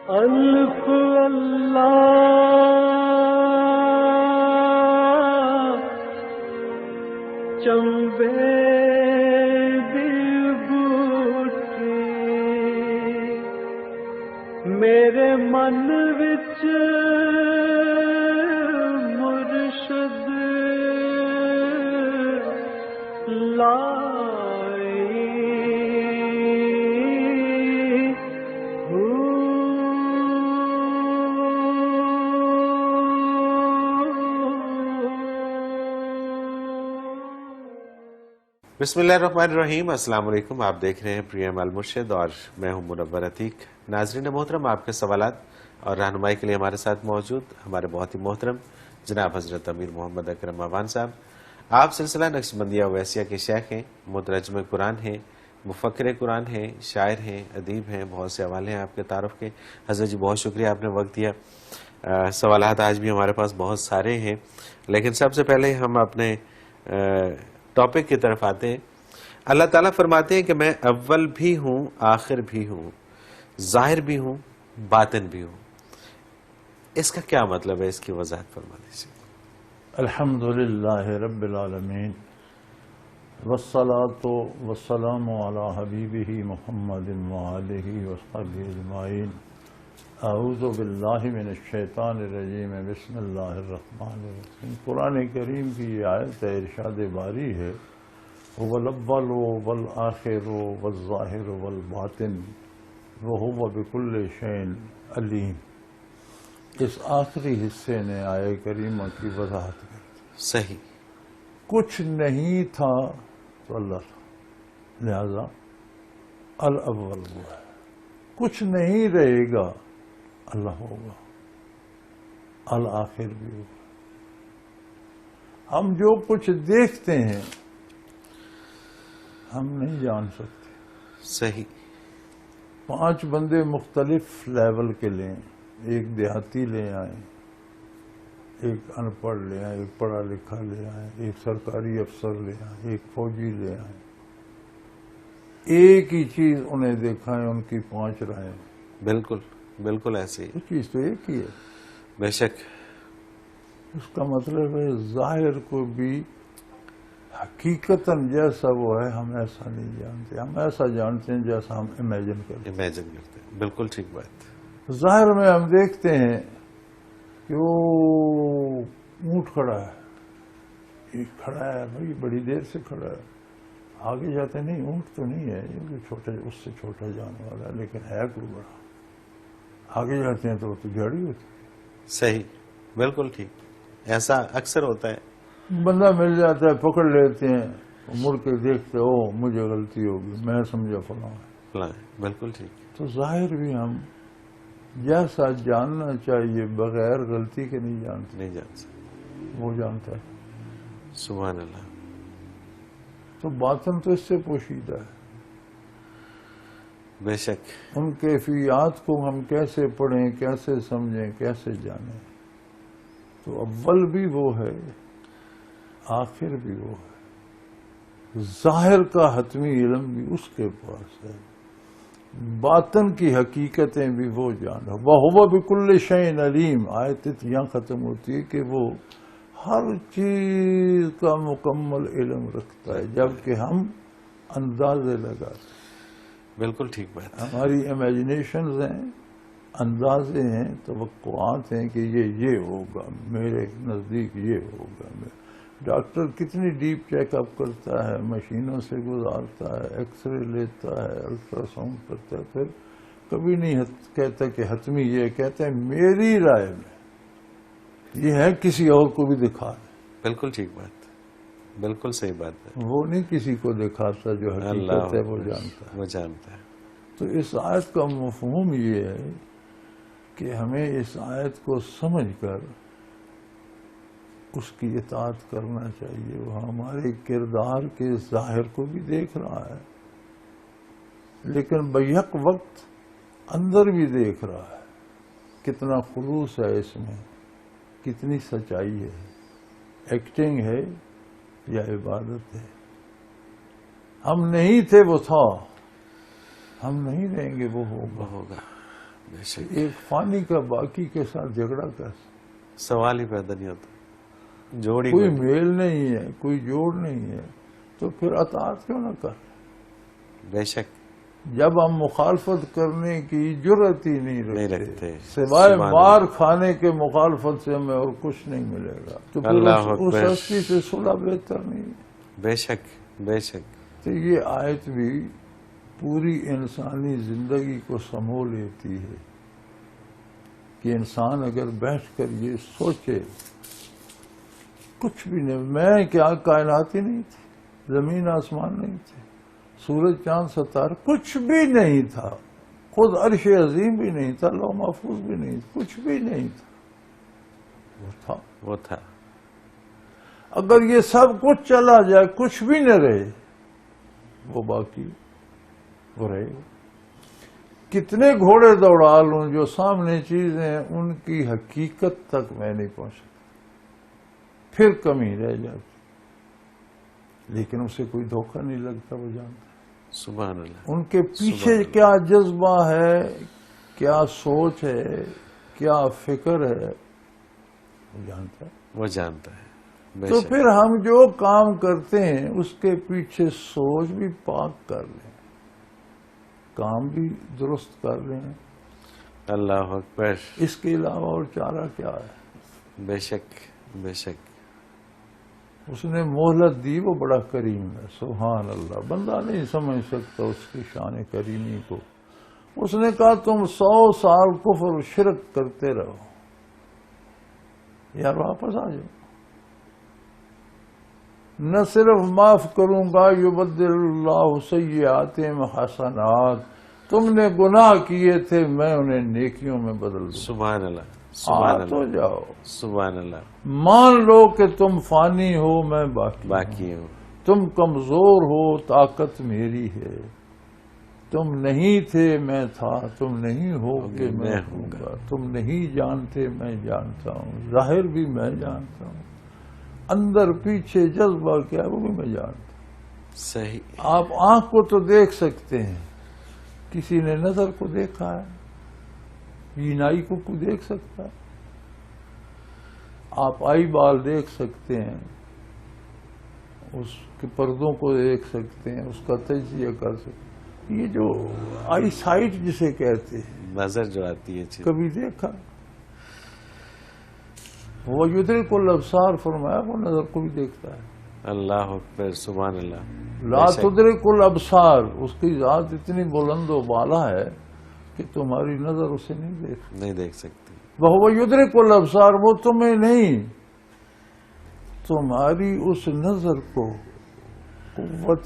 الف اللہ چمبے دی بوٹی میرے من وچ مرشد بسم اللہ الرحمن الرحیم۔ السلام علیکم، آپ دیکھ رہے ہیں پریم المرشد اور میں ہوں منور عتیق۔ ناظرین محترم، آپ کے سوالات اور رہنمائی کے لیے ہمارے ساتھ موجود ہمارے بہت ہی محترم جناب حضرت امیر محمد اکرم اعوان صاحب۔ آپ سلسلہ نقشبندیہ اویسیہ کے شیخ ہیں، مترجم قرآن ہیں، مفکر قرآن ہیں، شاعر ہیں، ادیب ہیں، بہت سے حوالے ہیں آپ کے تعارف کے۔ حضرت جی بہت شکریہ، آپ نے وقت دیا۔ سوالات آج بھی ہمارے پاس بہت سارے ہیں، لیکن سب سے پہلے ہم اپنے ٹاپک کی طرف آتے ہیں۔ اللہ تعالیٰ فرماتے ہیں کہ میں اول بھی ہوں، آخر بھی ہوں، ظاہر بھی ہوں، باطن بھی ہوں۔ اس کا کیا مطلب ہے؟ اس کی وضاحت فرما دیجیے۔ الحمدللہ رب العالمین والصلاة والسلام علی حبیبہ محمد وآلہ وصحبہ اجمعین۔ اعوذ باللہ من الشیطان الرجیم، بسم اللہ الرحمن الرحیم۔ قرآن کریم کی یہ آیت ہے، ارشاد باری ہے، هو الاول والآخر والظاہر والباطن وهو بكل شیء علیم۔ اس آخری حصے نے آیہ کریمہ کی وضاحت کی۔ صحیح۔ کچھ نہیں تھا تو اللہ تھا، لہذا الاول وہ ہے۔ کچھ نہیں رہے گا، اللہ ہوگا، الآخر بھی ہوگا۔ ہم جو کچھ دیکھتے ہیں ہم نہیں جان سکتے۔ صحیح۔ 5 بندے مختلف لیول کے لیں، ایک دیہاتی لے آئیں، ایک ان پڑھ لے آئیں، ایک پڑھا لکھا لے آئیں، ایک سرکاری افسر لے آئیں، ایک فوجی لے آئیں، ایک ہی چیز انہیں دکھائیں، ان کی 5 رائیں۔ بالکل بالکل ایسے ہی، یہ چیز تو ایک ہی ہے۔ بے شک۔ اس کا مطلب ہے ظاہر کو بھی حقیقتاً جیسا وہ ہے ہم ایسا نہیں جانتے، ہم ایسا جانتے ہیں جیسا ہم امیجن کرتے ہیں۔ امیجن کرتے ہیں، بالکل ٹھیک بات۔ ظاہر میں ہم دیکھتے ہیں کہ وہ اونٹ کھڑا ہے، یہ کھڑا ہے بھائی، بڑی دیر سے کھڑا ہے۔ آگے جاتے نہیں، اونٹ تو نہیں ہے، یہ چھوٹا، اس سے چھوٹا جانور ہے لیکن ہے کوئی بڑا۔ آگے جاتے ہیں تو وہ تو گاڑی ہوتی ہے۔ صحیح، بالکل ٹھیک، ایسا اکثر ہوتا ہے۔ بندہ مل جاتا ہے، پکڑ لیتے ہیں، مڑ کے دیکھتے، او مجھے غلطی ہوگی، میں سمجھا فلاں ہے۔ فلاں، بالکل ٹھیک۔ تو ظاہر بھی ہم جیسا جاننا چاہیے بغیر غلطی کے نہیں جانتے، نہیں جان سکتے۔ وہ جانتا ہے۔ سبحان اللہ۔ تو باطن تو اس سے پوشیدہ ہے۔ بے شک۔ ان کیفیات کو ہم کیسے پڑھیں، کیسے سمجھیں، کیسے جانیں؟ تو اول بھی وہ ہے، آخر بھی وہ ہے۔ ظاہر کا حتمی علم بھی اس کے پاس ہے، باطن کی حقیقتیں بھی وہ جانا۔ وَهُوَ بِكُلِّ شَيْءٍ عَلِيمٌ۔ آیت یہاں ختم ہوتی ہے کہ وہ ہر چیز کا مکمل علم رکھتا ہے، جبکہ ہم اندازے لگاتے ہیں۔ بالکل ٹھیک بات۔ ہماری امیجنیشنز ہیں، اندازے ہیں، توقعات ہیں کہ یہ ہوگا، میرے نزدیک یہ ہوگا۔ ڈاکٹر کتنی ڈیپ چیک اپ کرتا ہے، مشینوں سے گزارتا ہے، ایکس رے لیتا ہے، الٹرا ساؤنڈ کرتا ہے، پھر کبھی نہیں کہتا کہ حتمی یہ کہتا ہے میری رائے میں یہ ہے، کسی اور کو بھی دکھا دے۔ بالکل ٹھیک بات، بالکل صحیح بات ہے۔ وہ نہیں کسی کو دکھاتا، جو حقیقت ہے وہ جانتا ہے۔ وہ جانتا ہے۔ تو اس آیت کا مفہوم یہ ہے کہ ہمیں اس آیت کو سمجھ کر اس کی اطاعت کرنا چاہیے۔ وہ ہمارے کردار کے ظاہر کو بھی دیکھ رہا ہے، لیکن بیک وقت اندر بھی دیکھ رہا ہے، کتنا خلوص ہے اس میں، کتنی سچائی ہے، ایکٹنگ ہے یا عبادت ہے۔ ہم نہیں تھے وہ تھا، ہم نہیں رہیں گے وہ ہوگا۔ بے شک ایک فانی کا باقی کے ساتھ جھگڑا کیسے؟ سوال ہی پیدا نہیں ہوتا، جوڑ ہی کوئی نہیں۔ میل نہیں ہے، کوئی جوڑ نہیں ہے، تو پھر اطاعت کیوں نہ کر؟ بے شک جب ہم مخالفت کرنے کی جرأت ہی نہیں نہیں رکھتے رکھتے، سوائے سبحان مار کھانے کے مخالفت سے ہمیں اور کچھ نہیں ملے گا، تو پھر اللہ اس اکبر۔ ہستی سے صلح بہتر نہیں ہے۔ بے شک بے شک تو یہ آیت بھی پوری انسانی زندگی کو سمو لیتی ہے کہ انسان اگر بیٹھ کر یہ سوچے کچھ بھی نہیں، میں کیا کائنات ہی نہیں تھی، زمین آسمان نہیں تھے، سورج چاند ستارے کچھ بھی نہیں تھا، خود عرش عظیم بھی نہیں تھا، لوح محفوظ بھی نہیں تھا، کچھ بھی نہیں تھا، وہ تھا۔ وہ تھا۔ اگر یہ سب کچھ چلا جائے، کچھ بھی نہ رہے، وہ باقی وہ رہے گا۔ کتنے گھوڑے دوڑا لوں، جو سامنے چیزیں ہیں ان کی حقیقت تک میں نہیں پہنچ سکتا، پھر کمی رہ جاتی، لیکن اسے کوئی دھوکہ نہیں لگتا، وہ جانتا ہے سبحان اللہ۔ ان کے پیچھے سبحان اللہ۔ کیا جذبہ ہے، کیا سوچ ہے، کیا فکر ہے، وہ جانتا ہے۔ وہ جانتا ہے۔ بے تو شک۔ پھر ہم جو کام کرتے ہیں اس کے پیچھے سوچ بھی پاک کر لیں، کام بھی درست کر لیں، اللہ اکبر۔ اس کے علاوہ اور چارہ کیا ہے؟ بے شک بے شک۔ اس نے مہلت دی، وہ بڑا کریم ہے، سبحان اللہ، بندہ نہیں سمجھ سکتا اس کی شان کریمی کو۔ اس نے کہا تم 100 سال کفر و شرک کرتے رہو، یار واپس آ جاؤ، نہ صرف معاف کروں گا، یبدل اللہ سیئاتہم حسنات، تم نے گناہ کیے تھے میں انہیں نیکیوں میں بدل دوں، سبحان اللہ سبحان آ تو اللہ جاؤ، سبحان اللہ۔ مان لو کہ تم فانی ہو، میں باقی ہوں۔ تم کمزور ہو، طاقت میری ہے، تم نہیں تھے میں تھا، تم نہیں ہو کہ میں ہوں گا، تم نہیں جانتے میں جانتا ہوں، ظاہر بھی میں جانتا ہوں، اندر پیچھے جذبہ کیا ہے وہ بھی میں جانتا ہوں۔ صحیح۔ آپ آنکھ کو تو دیکھ سکتے ہیں، کسی نے نظر کو دیکھا ہے؟ بینائی کو کوئی دیکھ سکتا ہے؟ آپ آئی بال دیکھ سکتے ہیں، اس کے پردوں کو دیکھ سکتے ہیں، اس کا تجزیہ کر سکتے ہیں، یہ جو آئی سائٹ جسے کہتے ہیں، نظر جو آتی ہے چیز۔ کبھی دیکھا؟ وہ یدرک الابصار فرمایا، وہ نظر کو بھی دیکھتا ہے۔ اللہ اکبر سبحان اللہ۔ لا بے شک۔ تدرک الابصار، اس کی ذات اتنی بلند و بالا ہے کہ تمہاری نظر اسے نہیں دیکھ، نہیں دیکھ سکتی۔ وہ یدرک الابصار، وہ تمہیں نہیں، تمہاری اس نظر کو، قوت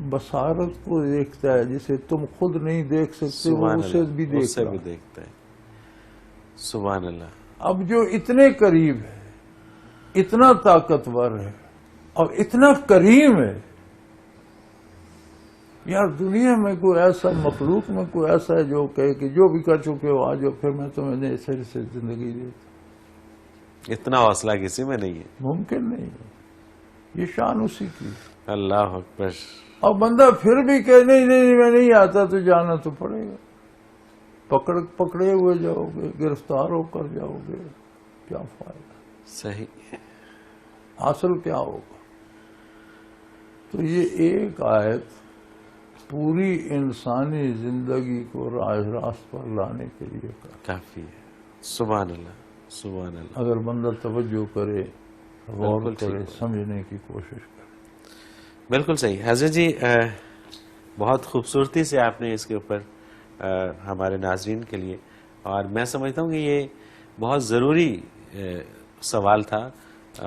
بصارت کو دیکھتا ہے، جسے تم خود نہیں دیکھ سکتے، وہ سبحان اسے اللہ، بھی اس دیکھ سے رہا بھی ہے۔ دیکھتا ہے۔ سبحان اللہ۔ اب جو اتنے قریب ہے، اتنا طاقتور ہے اور اتنا کریم ہے، یار دنیا میں کوئی ایسا مخلوق میں کوئی ایسا ہے جو کہے کہ جو بھی کر چکے ہو آ جاؤ، پھر میں تمہیں نئے سر سے زندگی دیتا، اتنا حوصلہ کسی میں نہیں ہے۔ ممکن نہیں ہے، یہ شان اسی کی۔ اللہ اکبر۔ اور بندہ پھر بھی کہ نہیں نہیں میں نہیں آتا، تو جانا تو پڑے گا، پکڑے ہوئے جاؤ گے، گرفتار ہو کر جاؤ گے، کیا فائدہ، صحیح۔ حاصل کیا ہوگا؟ تو یہ ایک آیت پوری انسانی زندگی کو راہ راست پر لانے کے لیے کافی ہے۔ سبحان اللہ سبحان اللہ۔ اگر بندہ توجہ کرے، غور بالکل ٹھیک کرے، ہے۔ سمجھنے کی کوشش کرے۔ بالکل صحیح حضرت جی، بہت خوبصورتی سے آپ نے اس کے اوپر ہمارے ناظرین کے لیے، اور میں سمجھتا ہوں کہ یہ بہت ضروری سوال تھا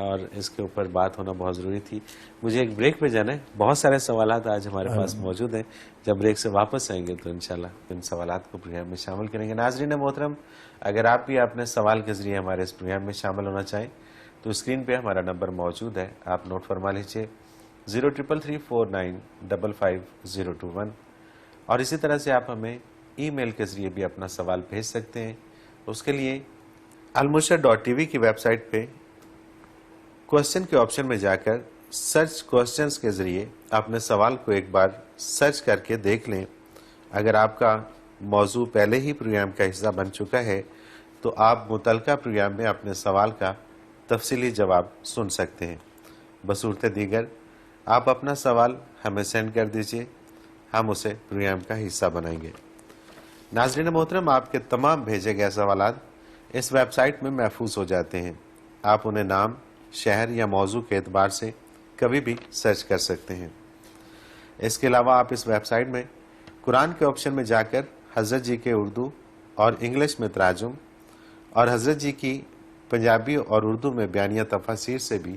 اور اس کے اوپر بات ہونا بہت ضروری تھی۔ مجھے ایک بریک پہ جانا ہے، بہت سارے سوالات آج ہمارے پاس موجود ہیں، جب بریک سے واپس آئیں گے تو انشاءاللہ ان سوالات کو پروگرام میں شامل کریں گے۔ ناظرین محترم، اگر آپ بھی اپنے سوال کے ذریعے ہمارے اس پروگرام میں شامل ہونا چاہیں تو اسکرین پہ ہمارا نمبر موجود ہے، آپ نوٹ فرما لیجیے 033349555021، اور اسی طرح سے آپ ہمیں ای میل کے ذریعے بھی اپنا سوال بھیج سکتے ہیں۔ اس کے لیے almurshid.tv کی ویب سائٹ پہ کوشچن کے آپشن میں جا کر سرچ کوشچنز کے ذریعے اپنے سوال کو ایک بار سرچ کر کے دیکھ لیں۔ اگر آپ کا موضوع پہلے ہی پروگرام کا حصہ بن چکا ہے تو آپ متعلقہ پروگرام میں اپنے سوال کا تفصیلی جواب سن سکتے ہیں۔ بصورت دیگر آپ اپنا سوال ہمیں سینڈ کر دیجئے، ہم اسے پروگرام کا حصہ بنائیں گے۔ ناظرین محترم، آپ کے تمام بھیجے گئے سوالات اس ویب سائٹ میں محفوظ ہو جاتے ہیں۔ آپ انہیں نام، شہر یا موضوع کے اعتبار سے کبھی بھی سرچ کر سکتے ہیں۔ اس کے علاوہ آپ اس ویب سائٹ میں قرآن کے آپشن میں جا کر حضرت جی کے اردو اور انگلش میں تراجم اور حضرت جی کی پنجابی اور اردو میں بیانیہ تفاسیر سے بھی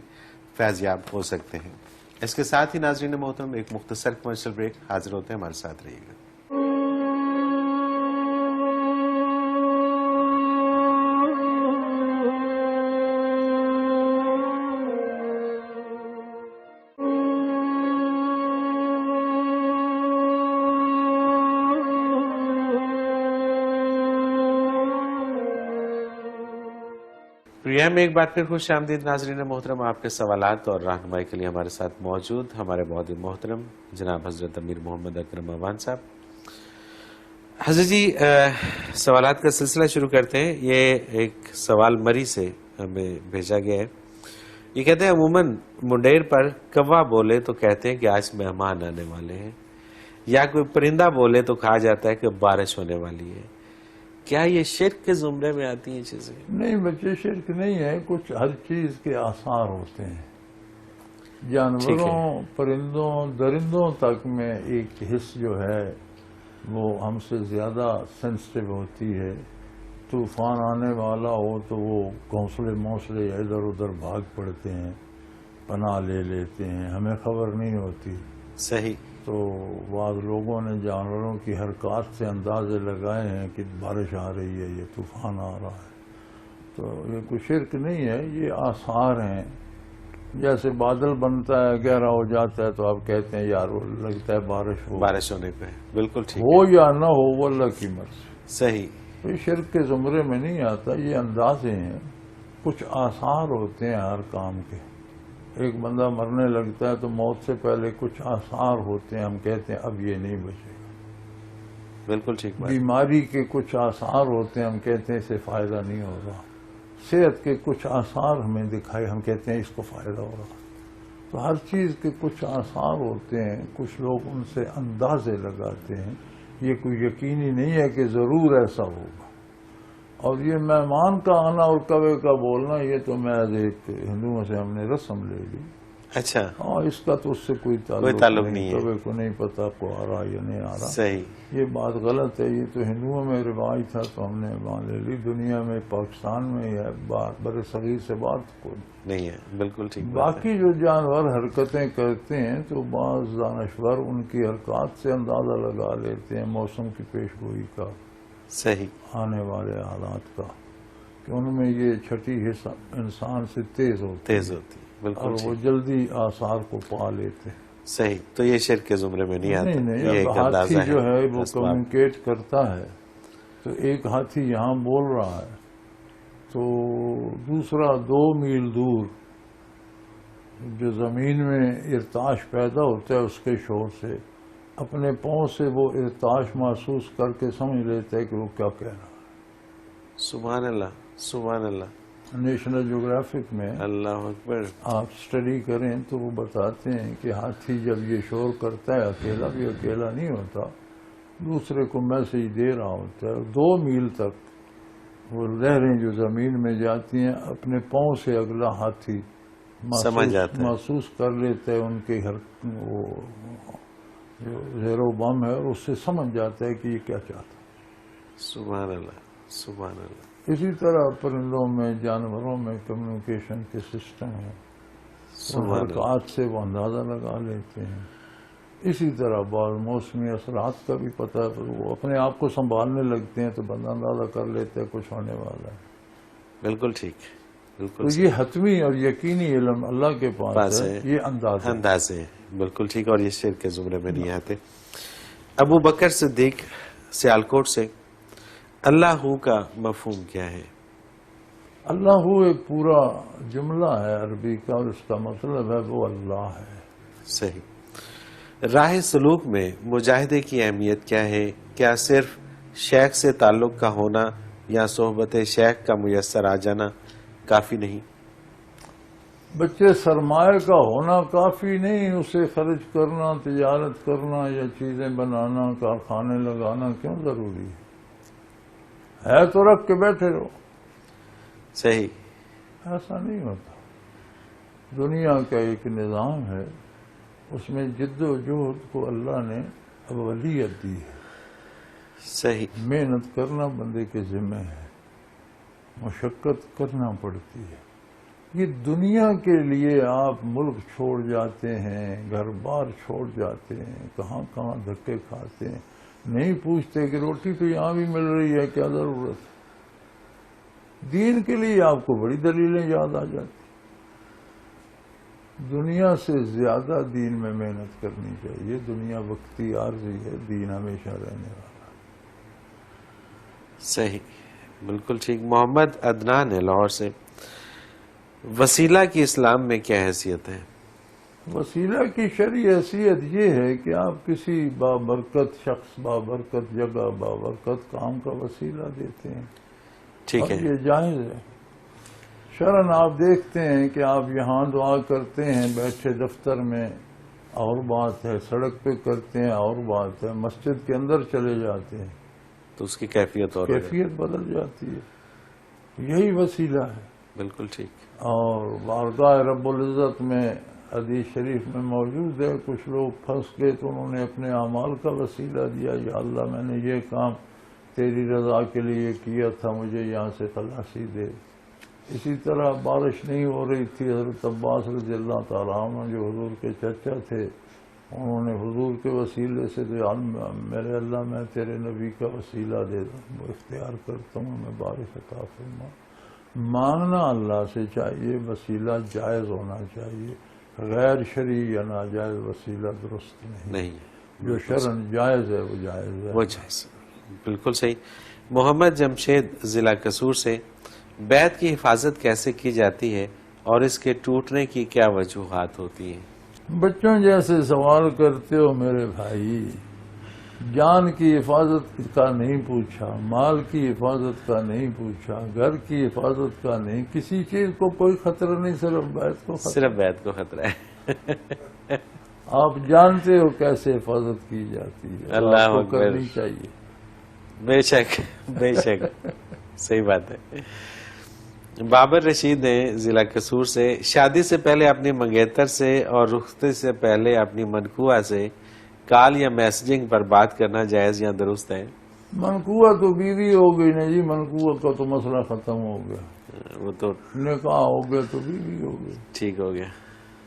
فیض یاب ہو سکتے ہیں۔ اس کے ساتھ ہی ناظرین محترم ایک مختصر کمرشل بریک، حاضر ہوتے ہیں، ہمارے ساتھ رہیے گا۔ پروگرام میں ایک بار پھر خوش آمدید ناظرین محترم، آپ کے سوالات اور رہنمائی کے لیے ہمارے ساتھ موجود ہمارے بہت ہی محترم جناب حضرت امیر محمد اکرم اعوان صاحب۔ حضرت جی، سوالات کا سلسلہ شروع کرتے ہیں۔ یہ ایک سوال مری سے ہمیں بھیجا گیا ہے۔ یہ کہتے ہیں عموماً منڈیر پر کوا بولے تو کہتے ہیں کہ آج مہمان آنے والے ہیں، یا کوئی پرندہ بولے تو کہا جاتا ہے کہ بارش ہونے والی ہے۔ کیا یہ شرک کے زمرے میں آتی ہیں چیزیں؟ نہیں بچے، شرک نہیں ہے، کچھ ہر چیز کے آثار ہوتے ہیں۔ جانوروں، پرندوں، درندوں تک میں ایک حص جو ہے وہ ہم سے زیادہ سینسٹیو ہوتی ہے۔ طوفان آنے والا ہو تو وہ گھونسلے ادھر ادھر بھاگ پڑتے ہیں، پناہ لے لیتے ہیں، ہمیں خبر نہیں ہوتی۔ صحیح۔ تو بعض لوگوں نے جانوروں کی حرکات سے اندازے لگائے ہیں کہ بارش آ رہی ہے، یہ طوفان آ رہا ہے۔ تو یہ کوئی شرک نہیں ہے، یہ آثار ہیں۔ جیسے بادل بنتا ہے، گہرا ہو جاتا ہے تو آپ کہتے ہیں یار وہ لگتا ہے بارش ہونے پہ، بالکل ٹھیک ہو یا نہ ہو، وہ اللہ کی مرضی۔ صحیح۔ تو یہ شرک کے زمرے میں نہیں آتا، یہ اندازے ہیں، کچھ آثار ہوتے ہیں ہر کام کے۔ ایک بندہ مرنے لگتا ہے تو موت سے پہلے کچھ آثار ہوتے ہیں، ہم کہتے ہیں اب یہ نہیں بچے گا۔ بالکل ٹھیک بات۔ بیماری کے کچھ آثار ہوتے ہیں، ہم کہتے ہیں اسے فائدہ نہیں ہوگا۔ صحت کے کچھ آثار ہمیں دکھائے، ہم کہتے ہیں اس کو فائدہ ہوگا۔ تو ہر چیز کے کچھ آثار ہوتے ہیں، کچھ لوگ ان سے اندازے لگاتے ہیں۔ یہ کوئی یقینی نہیں ہے کہ ضرور ایسا ہوگا۔ اور یہ مہمان کا آنا اور کوے کا بولنا، یہ تو محض ایک ہندوؤں سے ہم نے رسم لے لی۔ اچھا۔ ہاں، اس کا تو اس سے کوئی تعلق نہیں ہے۔ کوے کو نہیں پتا کو آ رہا یا نہیں آ رہا۔ صحیح۔ یہ بات غلط ہے، یہ تو ہندوؤں میں رواج تھا تو ہم نے مان لے لی۔ دنیا میں، پاکستان میں یہ بات بر صغیر سے بات کوئی نہیں ہے، بالکل ٹھیک۔ باقی جو جانور حرکتیں کرتے ہیں تو بعض دانشور ان کی حرکات سے اندازہ لگا لیتے ہیں موسم کی پیش گوئی کا، صحیح، آنے والے حالات کا، کہ ان میں یہ چھٹی حصہ انسان سے تیز ہوتی بالکل، اور وہ جلدی آثار کو پا لیتے۔ صحیح۔ تو یہ شرک کے زمرے میں نہیں آتا۔ نہیں، اب ہاتھی جو ہے وہ کمیونیکیٹ کرتا ہے، تو ایک ہاتھی یہاں بول رہا ہے تو دوسرا 2 میل دور جو زمین میں ارتعاش پیدا ہوتا ہے اس کے شور سے اپنے پاؤں سے وہ ارتعاش محسوس کر کے سمجھ لیتا ہے کہ وہ کیا کہہ رہا ہے۔ سبحان اللہ، سبحان اللہ۔ نیشنل جغرافک میں اللہ اکبر آپ اسٹڈی کریں تو وہ بتاتے ہیں کہ ہاتھی جب یہ شور کرتا ہے اکیلا بھی اکیلا نہیں ہوتا، دوسرے کو میسج دے رہا ہوتا ہے۔ 2 میل تک وہ لہریں جو زمین میں جاتی ہیں اپنے پاؤں سے اگلا ہاتھی محسوس کر لیتا ہے، ان کے وہ جو زیرو بم ہے اور اس سے سمجھ جاتا ہے کہ یہ کیا چاہتا ہے۔ سبحان اللہ، سبحان اللہ۔ اسی طرح پرندوں میں، جانوروں میں کمیونیکیشن کے سسٹم ہے، حرکات سے وہ اندازہ لگا لیتے ہیں۔ اسی طرح بعض موسمی اثرات کا بھی پتہ ہے، وہ اپنے آپ کو سنبھالنے لگتے ہیں تو بندہ اندازہ کر لیتے ہیں کچھ ہونے والا ہے۔ بالکل ٹھیک، بالکل۔ تو یہ حتمی اور یقینی علم اللہ کے پاس ہے، یہ اندازے۔ بالکل ٹھیک، اور یہ شرک کے زمرے میں نہیں آتے۔ ابو بکر صدیق سیالکوٹ سے، اللہ ہو کا مفہوم کیا ہے؟ اللہ ہو ایک پورا جملہ ہے عربی کا اور اس کا مطلب ہے وہ اللہ ہے۔ صحیح۔ راہ سلوک میں مجاہدے کی اہمیت کیا ہے؟ کیا صرف شیخ سے تعلق کا ہونا یا صحبت شیخ کا میسر آ جانا کافی نہیں؟ بچے سرمایہ کا ہونا کافی نہیں، اسے خرچ کرنا، تجارت کرنا یا چیزیں بنانا، کارخانے لگانا کیوں ضروری ہے تو رکھ کے بیٹھے رہو۔ صحیح۔ ایسا نہیں ہوتا۔ دنیا کا ایک نظام ہے، اس میں جد و جہد کو اللہ نے اولیت دی ہے۔ صحیح۔ محنت کرنا بندے کے ذمہ ہے، مشقت کرنا پڑتی ہے۔ یہ دنیا کے لیے آپ ملک چھوڑ جاتے ہیں، گھر بار چھوڑ جاتے ہیں، کہاں کہاں دھکے کھاتے ہیں، نہیں پوچھتے کہ روٹی تو یہاں بھی مل رہی ہے، کیا ضرورت ہے۔ دین کے لیے آپ کو بڑی دلیلیں یاد آ جاتی۔ دنیا سے زیادہ دین میں محنت کرنی چاہیے۔ دنیا وقتی عارضی ہے، دین ہمیشہ رہنے والا۔ صحیح، بالکل ٹھیک۔ محمد عدنان ہے لاہور سے، وسیلہ کی اسلام میں کیا حیثیت ہے؟ وسیلہ کی شرعی حیثیت یہ ہے کہ آپ کسی بابرکت شخص، بابرکت جگہ، بابرکت کام کا وسیلہ دیتے ہیں، ٹھیک ہے۔ یہ جائز ہے شرعاً۔ آپ دیکھتے ہیں کہ آپ یہاں دعا کرتے ہیں بیٹھے دفتر میں، اور بات ہے، سڑک پہ کرتے ہیں اور بات ہے، مسجد کے اندر چلے جاتے ہیں تو اس کی کیفیت اور کیفیت بدل جاتی ہے۔ یہی وسیلہ ہے۔ بالکل ٹھیک۔ اور بارگاہ رب العزت میں حدیث شریف میں موجود ہے، کچھ لوگ پھنس گئے تو انہوں نے اپنے اعمال کا وسیلہ دیا، یا اللہ میں نے یہ کام تیری رضا کے لیے کیا تھا، مجھے یہاں سے خلاصی دے۔ اسی طرح بارش نہیں ہو رہی تھی، حضرت عباس رضی اللہ تعالیٰ عنہ جو حضور کے چچا تھے، انہوں نے حضور کے وسیلے سے میرے اللہ میں تیرے نبی کا وسیلہ دے دوں، وہ اختیار کرتا ہوں میں بارش عطا فرما۔ مانگنا اللہ سے چاہیے، وسیلہ جائز ہونا چاہیے، غیر شرعی یا ناجائز وسیلہ درست نہیں۔ جو شرعاً جائز ہے وہ جائز ہے، وہ جائز۔ بالکل صحیح۔ محمد جمشید ضلع قصور سے، بیت کی حفاظت کیسے کی جاتی ہے اور اس کے ٹوٹنے کی کیا وجوہات ہوتی ہیں؟ بچوں جیسے سوال کرتے ہو میرے بھائی۔ جان کی حفاظت کا نہیں پوچھا، مال کی حفاظت کا نہیں پوچھا، گھر کی حفاظت کا نہیں، کسی چیز کو کوئی خطرہ نہیں، صرف بیت کو خطرہ۔ صرف بیت کو خطرہ ہے۔ آپ جانتے ہو کیسے حفاظت کی جاتی ہے، اللہ آپ کو اکبر۔ کرنی چاہیے۔ بے شک، بے شک، صحیح بات ہے۔ بابر رشید ہیں ضلع قصور سے، شادی سے پہلے اپنی منگیتر سے اور رخصتی سے پہلے اپنی منکوہ سے کال یا میسجنگ پر بات کرنا جائز یا درست ہے؟ منکوہ تو بیوی ہو گئی نا جی، منکوہ کا تو مسئلہ ختم ہو گیا، وہ تو نکاح ہو گیا تو بیوی ہو گئی۔ ٹھیک ہو گیا،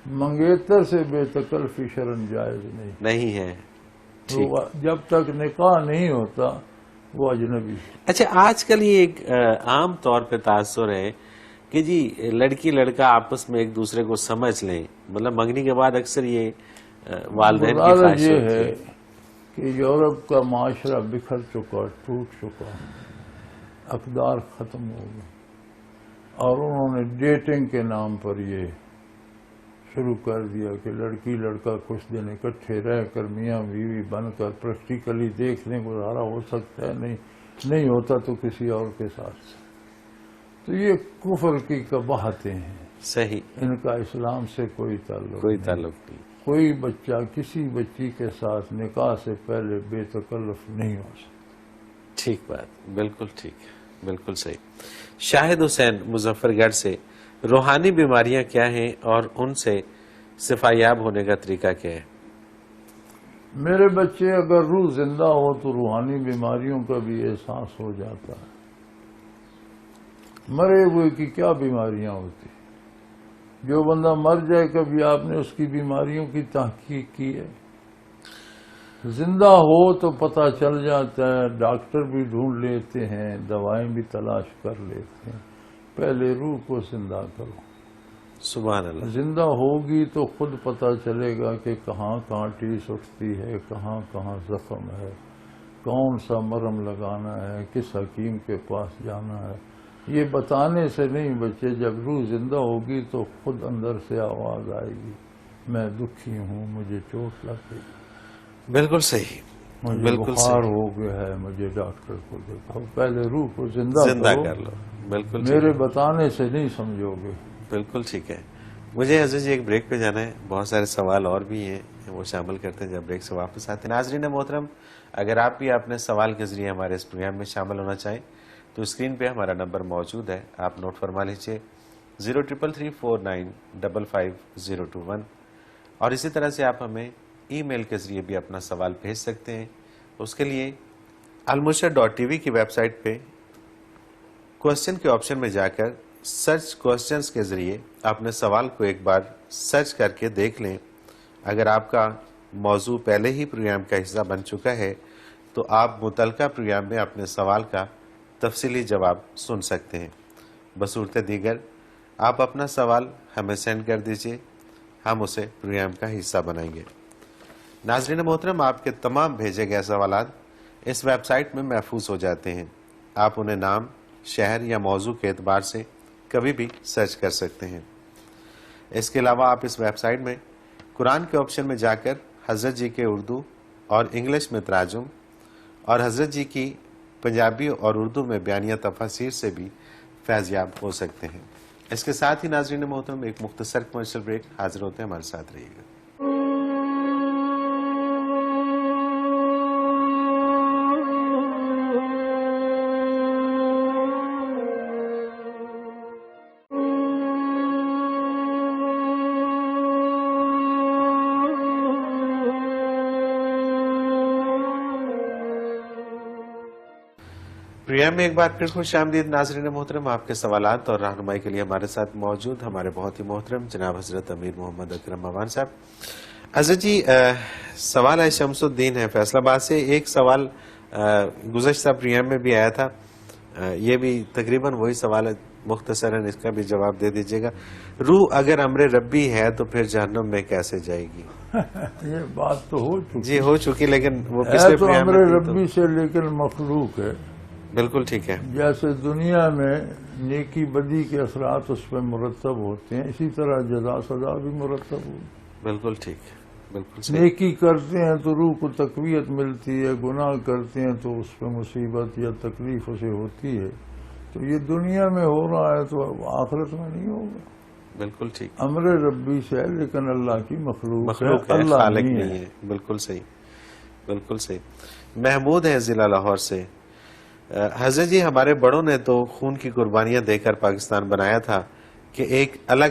منگیتر سے بے تکلفی شرعاً جائز نہیں ہے۔ تو جب تک نکاح نہیں ہوتا وہ اجنبی۔ اچھا، آج کل یہ ایک عام طور پہ تاثر ہے کہ جی لڑکی لڑکا آپس میں ایک دوسرے کو سمجھ لیں، مطلب منگنی کے بعد اکثر یہ والدین کی خواہش یہ ہوتی ہے کہ یورپ کا معاشرہ بکھر چکا، ٹوٹ چکا، اقدار ختم ہو گئے، اور انہوں نے ڈیٹنگ کے نام پر یہ شروع کر دیا کہ لڑکی لڑکا کچھ دن اکٹھے رہ کر میاں بیوی بن کر پریکٹیکلی دیکھ لیں، گزارا ہو سکتا ہے، نہیں ہوتا تو کسی اور کے ساتھ۔ تو یہ کفر کی قباحتیں ہیں، صحیح، ان کا اسلام سے کوئی تعلق نہیں۔ کوئی بچہ کسی بچی کے ساتھ نکاح سے پہلے بے تکلف نہیں ہو سکتا۔ ٹھیک بات، بالکل ٹھیک، بالکل صحیح۔ شاہد حسین مظفر گڑھ سے، روحانی بیماریاں کیا ہیں اور ان سے شفا یاب ہونے کا طریقہ کیا ہے؟ میرے بچے اگر روح زندہ ہو تو روحانی بیماریوں کا بھی احساس ہو جاتا ہے۔ مرے ہوئے کی کیا بیماریاں ہوتی؟ جو بندہ مر جائے کبھی آپ نے اس کی بیماریوں کی تحقیق کی ہے؟ زندہ ہو تو پتہ چل جاتا ہے، ڈاکٹر بھی ڈھونڈ لیتے ہیں، دوائیں بھی تلاش کر لیتے ہیں۔ پہلے روح کو زندہ کرو۔ سبحان اللہ۔ زندہ ہوگی تو خود پتہ چلے گا کہ کہاں کہاں ٹیس اٹھتی ہے، کہاں کہاں زخم ہے، کون سا مرہم لگانا ہے، کس حکیم کے پاس جانا ہے۔ یہ بتانے سے نہیں بچے، جب روح زندہ ہوگی تو خود اندر سے آواز آئے گی، میں دکھی ہوں، مجھے چوٹ لگ گئی۔ بالکل صحیح۔ مجھے بالکل بخار صحیح. ہو گیا ہے، مجھے ڈاکٹر کو دکھاؤ. پہلے روح کو زندہ زندہ کرو، کر لو. بالکل ٹھیک میرے ہے. بتانے سے نہیں سمجھو گے. بالکل ٹھیک ہے. مجھے حضرت جی ایک بریک پہ جانا ہے، بہت سارے سوال اور بھی ہیں وہ شامل کرتے ہیں جب بریک سے واپس آتے ہیں. ناظرین محترم، اگر آپ بھی اپنے سوال کے ذریعے ہمارے اس پروگرام میں شامل ہونا چاہیں تو اسکرین پہ ہمارا نمبر موجود ہے، آپ نوٹ فرما لیجیے 033349555021. اور اسی طرح سے آپ ہمیں ای میل کے ذریعے بھی اپنا سوال بھیج سکتے ہیں. اس کے لیے almurshed.tv کی ویب سائٹ پہ کوسچن کے آپشن میں جا کر سرچ کوسچنز کے ذریعے اپنے سوال کو ایک بار سرچ کر کے دیکھ لیں. اگر آپ کا موضوع پہلے ہی پروگرام کا حصہ بن چکا ہے تو آپ متعلقہ پروگرام میں اپنے سوال کا تفصیلی جواب سن سکتے ہیں. بصورت دیگر آپ اپنا سوال ہمیں سینڈ کر دیجئے، ہم اسے پروگرام کا حصہ بنائیں گے. ناظرین محترم، آپ کے تمام بھیجے گئے سوالات اس ویب سائٹ میں محفوظ ہو جاتے ہیں. آپ انہیں نام، شہر یا موضوع کے اعتبار سے کبھی بھی سرچ کر سکتے ہیں. اس کے علاوہ آپ اس ویب سائٹ میں قرآن کے آپشن میں جا کر حضرت جی کے اردو اور انگلش میں تراجم اور حضرت جی کی پنجابی اور اردو میں بیانیہ تفاسیر سے بھی فیضیاب ہو سکتے ہیں. اس کے ساتھ ہی ناظرین محترم ایک مختصر کمرشل بریک، حاضر ہوتے ہیں، ہمارے ساتھ رہیے گا. پروگرام میں ایک بار پھر خوش آمدید ناظرین محترم. آپ کے سوالات اور رہنمائی کے لیے ہمارے ساتھ موجود ہمارے بہت ہی محترم جناب حضرت امیر محمد اکرم عوان صاحب. حضرت جی، سوال ہے شمس الدین ہے فیصل آباد سے. ایک سوال گزشتہ پروگرام میں بھی آیا تھا، یہ بھی تقریباً وہی سوال ہے، مختصراً اس کا بھی جواب دے دیجیے گا. روح اگر امر ربی ہے تو پھر جہنم میں کیسے جائے گی؟ یہ بات تو ہو چکی جی ہو چکی، لیکن وہ ہے پچھلے تو پروگرام امر میں تھی ربی سے، لیکن مخلوق ہے. بالکل ٹھیک ہے. جیسے دنیا میں نیکی بدی کے اثرات اس پہ مرتب ہوتے ہیں، اسی طرح جزا سزا بھی مرتب ہوتی ہے. بالکل ٹھیک، بالکل صحیح. نیکی کرتے ہیں تو روح کو تقویت ملتی ہے، گناہ کرتے ہیں تو اس پہ مصیبت یا تکلیف اسے ہوتی ہے. تو یہ دنیا میں ہو رہا ہے تو آخرت میں نہیں ہوگا. بالکل ٹھیک. امر ربی سے ہے لیکن اللہ کی مخلوق ہے، اللہ اللہ خالق نہیں نہیں ہے. بالکل صحیح، بالکل صحیح. محمود ہے ضلع لاہور سے. حضرت جی، ہمارے بڑوں نے تو خون کی قربانیاں دے کر پاکستان بنایا تھا کہ ایک الگ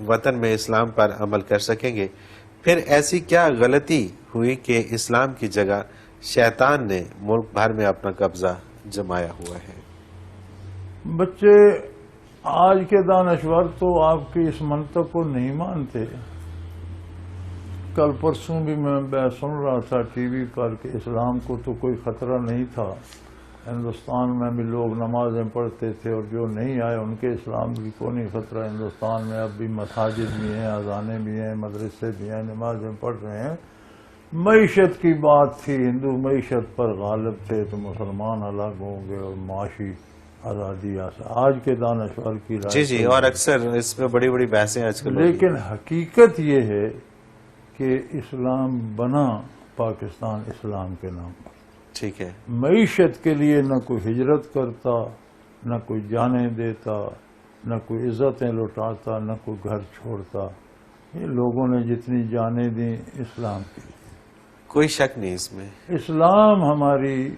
وطن میں اسلام پر عمل کر سکیں گے. پھر ایسی کیا غلطی ہوئی کہ اسلام کی جگہ شیطان نے ملک بھر میں اپنا قبضہ جمایا ہوا ہے؟ بچے آج کے دانشور تو آپ کی اس منطق کو نہیں مانتے. کل پرسوں بھی میں سن رہا تھا ٹی وی پر کہ اسلام کو تو کوئی خطرہ نہیں تھا، ہندوستان میں بھی لوگ نمازیں پڑھتے تھے اور جو نہیں آئے ان کے اسلام کی کوئی نہیں خطرہ. ہندوستان میں اب بھی مساجد بھی ہیں، اذانیں بھی ہیں، مدرسے بھی ہیں، نمازیں پڑھ رہے ہیں. معیشت کی بات تھی، ہندو معیشت پر غالب تھے تو مسلمان الگ ہوں گے اور معاشی آزادی. آج کے دانشور کی رائے جی، اور اکثر اس میں بڑی بڑی بحثیں آج کل. لیکن حقیقت یہ ہے کہ اسلام بنا پاکستان اسلام کے نام پر. ٹھیک ہے. معیشت کے لیے نہ کوئی ہجرت کرتا، نہ کوئی جانیں دیتا، نہ کوئی عزتیں لوٹاتا، نہ کوئی گھر چھوڑتا. یہ لوگوں نے جتنی جانیں دیں اسلام کے لیے. کوئی شک نہیں اس میں. اسلام ہماری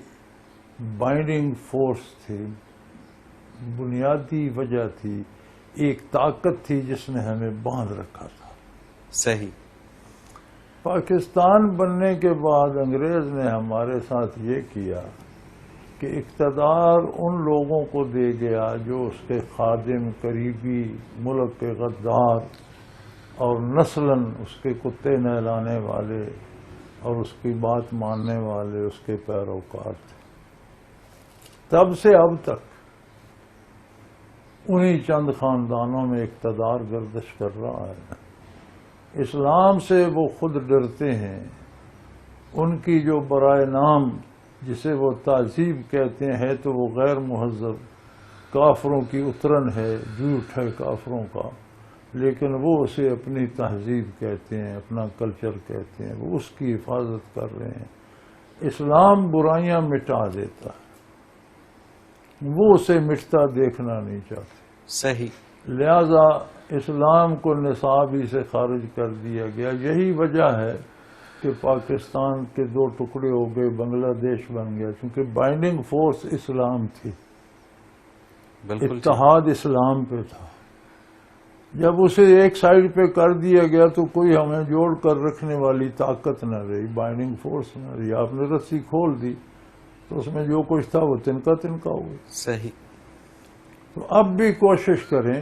بائنڈنگ فورس تھی، بنیادی وجہ تھی، ایک طاقت تھی جس نے ہمیں باندھ رکھا تھا. صحیح. پاکستان بننے کے بعد انگریز نے ہمارے ساتھ یہ کیا کہ اقتدار ان لوگوں کو دے گیا جو اس کے خادم، قریبی، ملک کے غدار اور نسلاً اس کے کتے نہلانے والے اور اس کی بات ماننے والے اس کے پیروکار تھے. تب سے اب تک انہی چند خاندانوں میں اقتدار گردش کر رہا ہے. اسلام سے وہ خود ڈرتے ہیں. ان کی جو برائے نام جسے وہ تہذیب کہتے ہیں تو وہ غیر مہذب کافروں کی اترن ہے، جھوٹ ہے کافروں کا، لیکن وہ اسے اپنی تہذیب کہتے ہیں، اپنا کلچر کہتے ہیں، وہ اس کی حفاظت کر رہے ہیں. اسلام برائیاں مٹا دیتا ہے، وہ اسے مٹتا دیکھنا نہیں چاہتے، صحیح، لہذا اسلام کو نصاب ہی سے خارج کر دیا گیا۔ یہی وجہ ہے کہ پاکستان کے 2 ٹکڑے ہو گئے، بنگلہ دیش بن گیا، کیونکہ بائنڈنگ فورس اسلام تھی، بالکل اتحاد اسلام پہ تھا۔ جب اسے ایک سائڈ پہ کر دیا گیا تو کوئی ہمیں جوڑ کر رکھنے والی طاقت نہ رہی، بائنڈنگ فورس نہ رہی۔ آپ نے رسی کھول دی تو اس میں جو کچھ تھا وہ تنکا تنکا ہو گیا۔ صحیح، تو اب بھی کوشش کریں،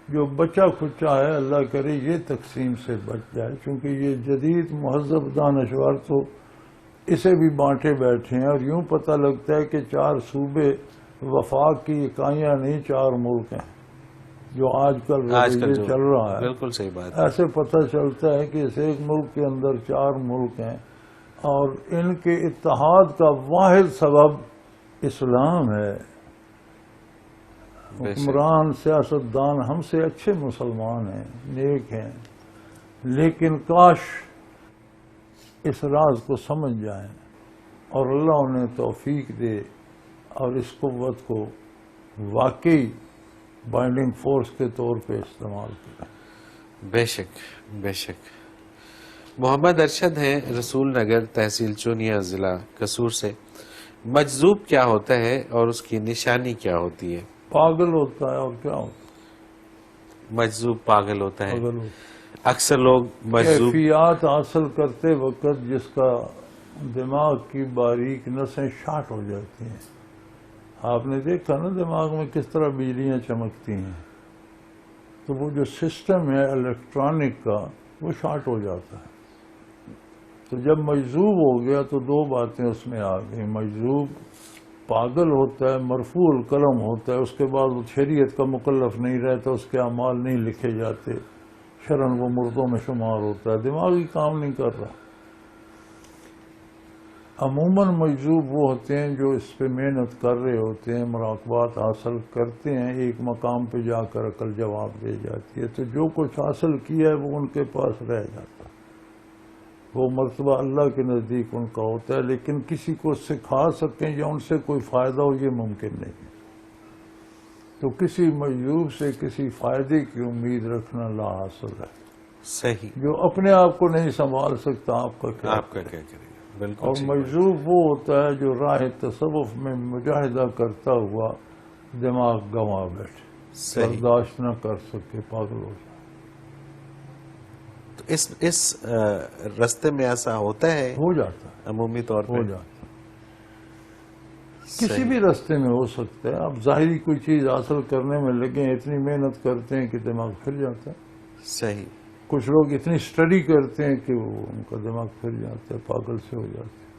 جو بچا کھچا ہے اللہ کرے یہ تقسیم سے بچ جائے، کیونکہ یہ جدید مہذب دانشور تو اسے بھی بانٹے بیٹھے ہیں، اور یوں پتہ لگتا ہے کہ 4 صوبے وفاق کی اکائیاں نہیں، 4 ملک ہیں جو آج کل جو چل رہا ہے۔ بالکل صحیح بات ہے، ایسے پتہ چلتا ہے کہ اس ایک ملک کے اندر 4 ملک ہیں، اور ان کے اتحاد کا واحد سبب اسلام ہے۔ بے شک، حکمران سیاستدان ہم سے اچھے مسلمان ہیں، نیک ہیں، لیکن کاش اس راز کو سمجھ جائیں اور اللہ انہیں توفیق دے اور اس قوت کو واقعی بائنڈنگ فورس کے طور پہ استعمال کریں۔ بے شک، بے شک۔ محمد ارشد ہیں رسول نگر، تحصیل چونیا، ضلع قصور سے۔ مجذوب کیا ہوتا ہے اور اس کی نشانی کیا ہوتی ہے؟ پاگل ہوتا ہے، اور کیا ہوتا ہے؟ مجذوب پاگل ہوتا ہے۔ پاگل ہوتا ہے۔ اکثر لوگ مجذوب کیفیات حاصل کرتے وقت جس کا دماغ کی باریک نسیں شارٹ ہو جاتی ہیں۔ آپ نے دیکھا نا دماغ میں کس طرح بجلیاں چمکتی ہیں، تو وہ جو سسٹم ہے الیکٹرانک کا وہ شارٹ ہو جاتا ہے۔ تو جب مجذوب ہو گیا تو 2 باتیں اس میں آ گئی، مجذوب پاگل ہوتا ہے، مرفوع القلم ہوتا ہے، اس کے بعد وہ شریعت کا مکلف نہیں رہتا، اس کے اعمال نہیں لکھے جاتے، شرعاً وہ مردوں میں شمار ہوتا ہے، دماغی کام نہیں کر رہا۔ عموماً مجذوب وہ ہوتے ہیں جو اس پہ محنت کر رہے ہوتے ہیں، مراقبات حاصل کرتے ہیں، ایک مقام پہ جا کر عقل جواب دے جاتی ہے، تو جو کچھ حاصل کیا ہے وہ ان کے پاس رہ جاتا ہے، وہ مرتبہ اللہ کے نزدیک ان کا ہوتا ہے، لیکن کسی کو سکھا سکیں یا ان سے کوئی فائدہ ہو یہ ممکن نہیں۔ تو کسی مجذوب سے کسی فائدے کی امید رکھنا لا حاصل ہے۔ صحیح، جو اپنے آپ کو نہیں سنبھال سکتا آپ کا کیا؟ آپ کا کیا کرے گا؟ بالکل اور صحیح۔ مجذوب وہ ہوتا ہے جو راہ تصوف میں مجاہدہ کرتا ہوا دماغ گنوا بیٹھے، صحیح۔ برداشت نہ کر سکے، پاگل ہو جائے۔ تو اس رستے میں ایسا ہوتا ہے ہو جاتا ہے، عمومی طور ہو پہ؟ جاتا ہے، کسی بھی رستے میں ہو سکتا ہے۔ آپ ظاہری کوئی چیز حاصل کرنے میں لگیں، اتنی محنت کرتے ہیں کہ دماغ پھر جاتا ہے۔ صحیح، کچھ لوگ اتنی اسٹڈی کرتے ہیں کہ وہ ان کا دماغ پھر جاتا ہے، پاگل سے ہو جاتے ہیں۔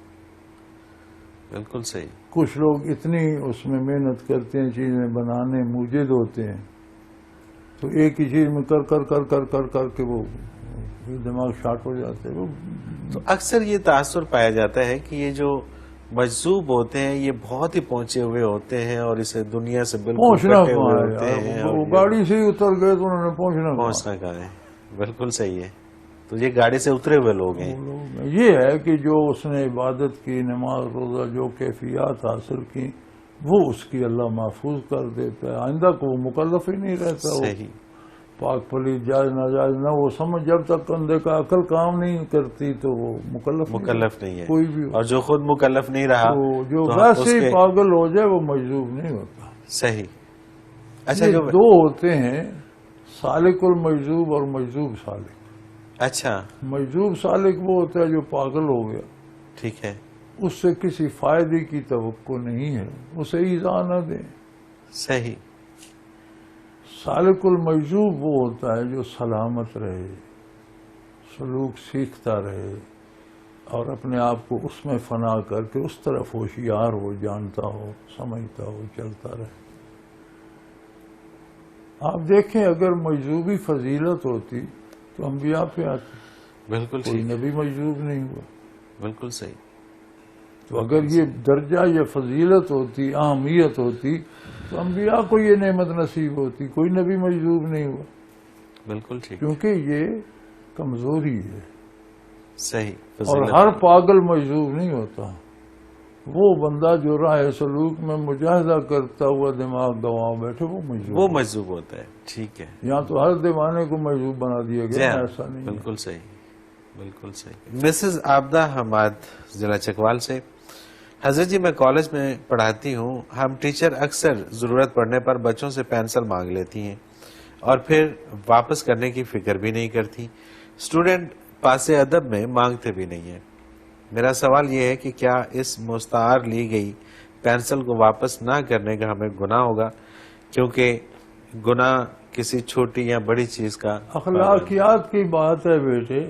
بالکل صحیح، کچھ لوگ اتنی اس میں محنت کرتے ہیں، چیزیں بنانے موجد ہوتے ہیں، تو ایک ہی چیز میں کر کر کر کر کر کر کے وہ دماغ شارٹ ہو جاتے ہیں۔ وہ تو اکثر یہ تاثر پایا جاتا ہے کہ یہ جو مجذوب ہوتے ہیں یہ بہت ہی پہنچے ہوئے ہوتے ہیں اور اسے دنیا سے بالکل پہنچنا کٹے ہوئے کہاں ہوتے ہے ہیں، یار، اور وہ یہ گاڑی سے ہی اتر گئے تو انہوں نے پہنچنا کہاں ہے؟ بالکل صحیح ہے۔ تو یہ گاڑی سے اترے ہوئے لوگ ہیں۔ یہ ہے کہ جو اس نے عبادت کی، نماز روزہ، جو کیفیات حاصل کی وہ اس کی اللہ محفوظ کر دیتا ہے، آئندہ کو وہ مکلف ہی نہیں رہتا۔ وہ صحیح، پاک پلیت جائز ناجائز نہ وہ سمجھ، جب تک اندھے کا عقل کام نہیں کرتی تو وہ مکلف نہیں ہے، کوئی بھی ہو۔ اور جو خود مکلف نہیں رہا تو جو تو ویسے اس ہی کے- پاگل ہو جائے وہ مجذوب نہیں ہوتا۔ صحیح۔ اچھا، یہ جو 2 ہوتے ہیں، سالک المجذوب اور مجذوب سالک۔ اچھا، مجذوب سالک وہ ہوتا ہے جو پاگل ہو گیا، ٹھیک ہے، اس سے کسی فائدے کی توقع نہیں ہے، اسے ایذا نہ دیں۔ صحیح، سالک المجذوب وہ ہوتا ہے جو سلامت رہے، سلوک سیکھتا رہے اور اپنے آپ کو اس میں فنا کر کے اس طرف ہوشیار ہو، جانتا ہو، سمجھتا ہو، چلتا رہے۔ آپ دیکھیں اگر مجذوبی فضیلت ہوتی تو انبیاء پہ آتی، بالکل کوئی ٹھیک، نبی مجذوب نہیں ہوا۔ بالکل صحیح، تو اگر یہ درجہ یا فضیلت ہوتی، اہمیت ہوتی تو انبیاء کو یہ نعمت نصیب ہوتی، کوئی نبی مجذوب نہیں ہوا، بالکل ٹھیک، کیونکہ یہ کمزوری ہے۔ صحیح اور فضیلت ہر پاگل مجذوب نہیں ہوتا. وہ بندہ جو راہ سلوک میں مجاہدہ کرتا ہوا دماغ گنوا بیٹھے وہ مجذوب وہ مجذوب ہوتا ہے. ٹھیک ہے. یہاں تو ہر دیوانے کو مجذوب بنا دیا جی گیا. ہاں، ایسا نہیں ہے. بالکل صحیح، بالکل صحیح. مسز عابدہ حماد ضلع چکوال سے، حضرت جی میں کالج میں پڑھاتی ہوں. ہم ٹیچر اکثر ضرورت پڑنے پر بچوں سے پینسل مانگ لیتی ہیں اور پھر واپس کرنے کی فکر بھی نہیں کرتی. اسٹوڈنٹ پاس ادب میں مانگتے بھی نہیں ہیں. میرا سوال یہ ہے کہ کیا اس مستعار لی گئی پینسل کو واپس نہ کرنے کا ہمیں گناہ ہوگا، کیونکہ گناہ کسی چھوٹی یا بڑی چیز کا اخلاقیات کی بات ہے بیٹے.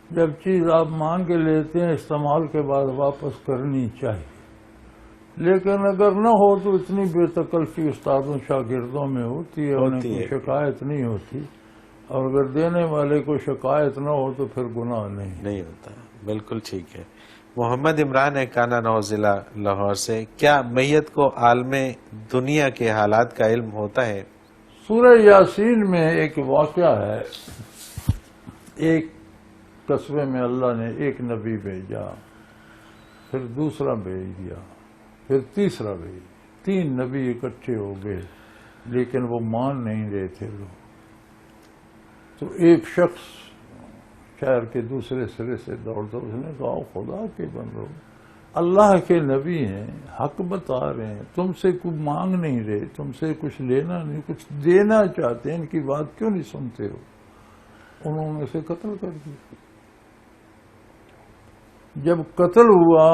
جب چیز آپ مانگ کے لیتے ہیں استعمال کے بعد واپس کرنی چاہیے. لیکن اگر نہ ہو تو اتنی بے تکلفی استادوں شاگردوں میں ہوتی ہے، انہیں کوئی شکایت نہیں ہوتی. اور اگر دینے والے کو شکایت نہ ہو تو پھر گناہ نہیں ہوتا. بالکل ٹھیک ہے. محمد عمران ہے کانا نو ضلع لاہور سے، کیا میت کو عالم دنیا کے حالات کا علم ہوتا ہے؟ سورہ یاسین میں ایک واقعہ ہے. ایک قصبے میں اللہ نے ایک نبی بھیجا، پھر دوسرا بھیج دیا، پھر تیسرا بھیج. 3 نبی اکٹھے ہو گئے لیکن وہ مان نہیں رہے تھے لوگ. تو ایک شخص شہر کے دوسرے سرے سے دوڑتا، اس نے کہا خدا کے بندو، اللہ کے نبی ہیں، حق بتا رہے ہیں، تم سے کچھ مانگ نہیں رہے، تم سے کچھ لینا نہیں، کچھ دینا چاہتے ہیں، ان کی بات کیوں نہیں سنتے ہو؟ انہوں نے اسے قتل کر دیا. جب قتل ہوا،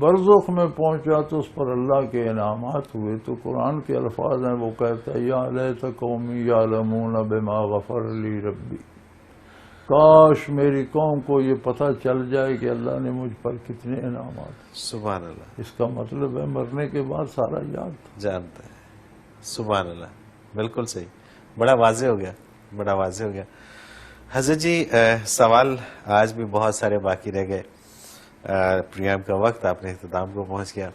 برزخ میں پہنچا تو اس پر اللہ کے انعامات ہوئے. تو قرآن کے الفاظ ہیں، وہ کہتا ہے یا لیت قومی یعلمون بما غفر لی ربی. کاش میری قوم کو یہ پتہ چل جائے کہ اللہ نے مجھ پر کتنے انعامات. سبحان اللہ. اس کا مطلب ہے مرنے کے بعد سارا یاد جانتا ہے. سبحان اللہ. بالکل صحیح. بڑا واضح ہو گیا، بڑا واضح ہو گیا. حضرت جی سوال آج بھی بہت سارے باقی رہ گئے. پروگرام کا وقت آپ نے اختتام کو پہنچ گیا.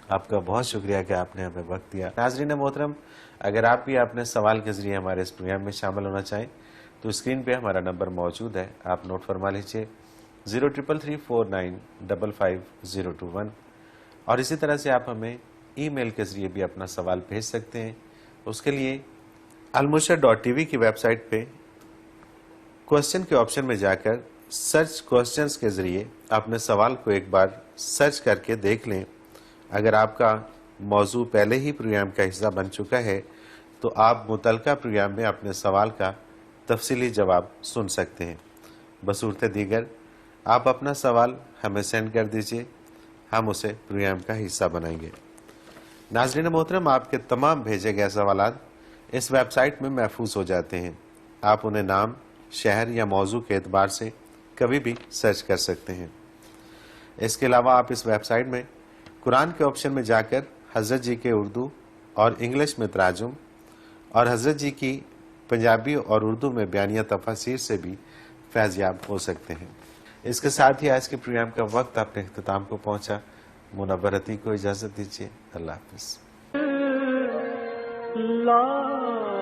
آپ کا بہت شکریہ کہ آپ نے ہمیں وقت دیا. ناظرین محترم، اگر آپ بھی اپنے سوال کے ذریعے ہمارے اس پروگرام میں شامل ہونا چاہیں تو اسکرین پہ ہمارا نمبر موجود ہے، آپ نوٹ فرما لیجیے 033349555021. اور اسی طرح سے آپ ہمیں ای میل کے ذریعے بھی اپنا سوال بھیج سکتے ہیں. اس کے لیے almurshed.tv کی ویب سائٹ پہ کوشچن کے آپشن میں جا کر سرچ کوشچنز کے ذریعے اپنے سوال کو ایک بار سرچ کر کے دیکھ لیں. اگر آپ کا موضوع پہلے ہی پروگرام کا حصہ بن چکا ہے تو آپ متعلقہ پروگرام میں اپنے سوال کا تفصیلی جواب سن سکتے ہیں. بصورت دیگر آپ اپنا سوال ہمیں سینڈ کر دیجئے، ہم اسے پروگرام کا حصہ بنائیں گے. ناظرین محترم، آپ کے تمام بھیجے گئے سوالات اس ویب سائٹ میں محفوظ ہو جاتے ہیں. آپ انہیں نام، شہر یا موضوع کے اعتبار سے کبھی بھی سرچ کر سکتے ہیں. اس کے علاوہ آپ اس ویب سائٹ میں قرآن کے آپشن میں جا کر حضرت جی کے اردو اور انگلش میں تراجم اور حضرت جی کی پنجابی اور اردو میں بیانیہ تفاسیر سے بھی فیض یاب ہو سکتے ہیں. اس کے ساتھ ہی آج کے پروگرام کا وقت اپنے اختتام کو پہنچا. منورتی کو اجازت دیجیے. اللہ حافظ. لا